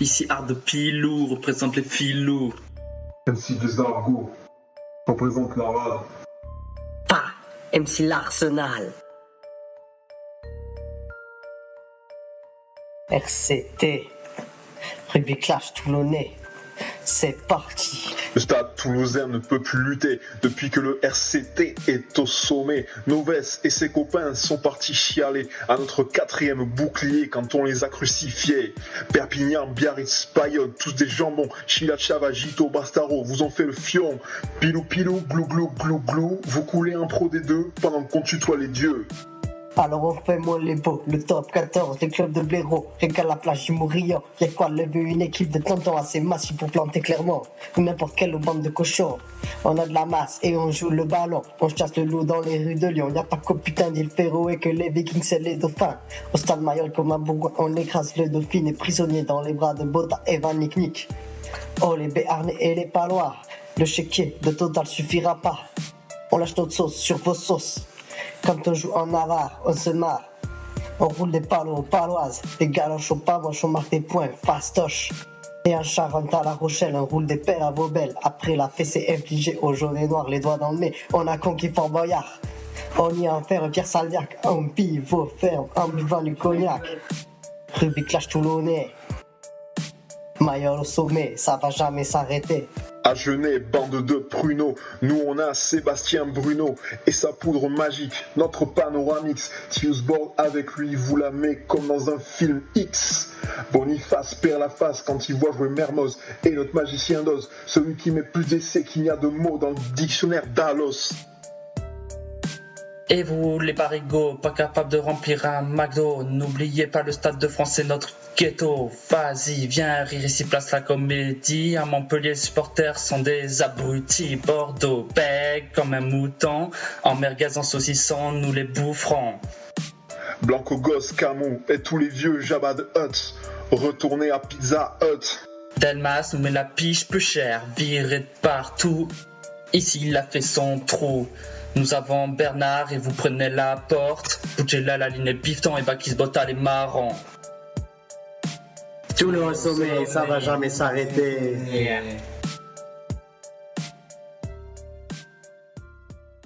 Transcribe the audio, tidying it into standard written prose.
Ici Art de Pilou représente les filous. MC des Argots représente la rade. Pas MC l'Arsenal. RCT, Rugby Clash Toulonnais, c'est parti. Le stade toulousain ne peut plus lutter depuis que le RCT est au sommet. Noves et ses copains sont partis chialer à notre 4e bouclier quand on les a crucifiés. Perpignan, Biarritz, Bayonne, tous des jambons. Chilachava, Gito, Bastaro, vous ont fait le fion. Pilou pilou, glou glou glou glou, vous coulez un pro des deux pendant qu'on tutoie les dieux. Alors on fait moins les beaux, le top 14, les clubs de blaireaux, régale la plage du Mourillon. Y'a quoi lever une équipe de tontons assez massif pour planter clairement, ou n'importe quelle bande de cochons. On a de la masse et on joue le ballon, on chasse le loup dans les rues de Lyon. Y'a pas qu'au putain d'île Féroé que les Vikings c'est les dauphins. Au stade Mayol comme à Bourgoin, on écrase le dauphin et prisonnier dans les bras de Boda et Van Nick. Oh les Béarnais et les Palois, le chéquier de Total suffira pas. On lâche notre sauce sur vos sauces. Quand on joue en Navarre, on se marre. On roule des palos aux paloises. Des galoches aux pavoches, on marque des points, fastoche. Et en Charente à La Rochelle, on roule des pelles à Vaubelle. Après la fessée infligée aux jaunes et noirs, les doigts dans le nez, on a conquis Fort Boyard. On y a affaire Pierre Salviac, on pivot ferme, en buvant du cognac. Rugby Clash Toulonnais. Mayol au sommet, ça va jamais s'arrêter. À Genève, bande de pruneaux, nous on a Sébastien Bruno et sa poudre magique, notre panoramix. Tiusborg avec lui vous la met comme dans un film X. Boniface perd la face quand il voit jouer Mermoz et notre magicien d'Oz, celui qui met plus d'essais qu'il n'y a de mots dans le dictionnaire d'Alos. Et vous, les barigots, pas capables de remplir un McDo, n'oubliez pas le Stade de France et notre ghetto. Vas-y, viens rire ici, place la comédie. À Montpellier, les supporters sont des abrutis. Bordeaux, bègue comme un mouton. En merguez, en saucisson, nous les boufferons. Blanco Gosse, Camus et tous les vieux Jabba de Hutt, retournez à Pizza Hut. Delmas nous met la piche peu chère, viré de partout. Ici, il a fait son trou. Nous avons Bernard et vous prenez la porte. Bougez-la, la ligne est bifton et Bakis Botta les marrons. Tout le sommet, ça va jamais s'arrêter.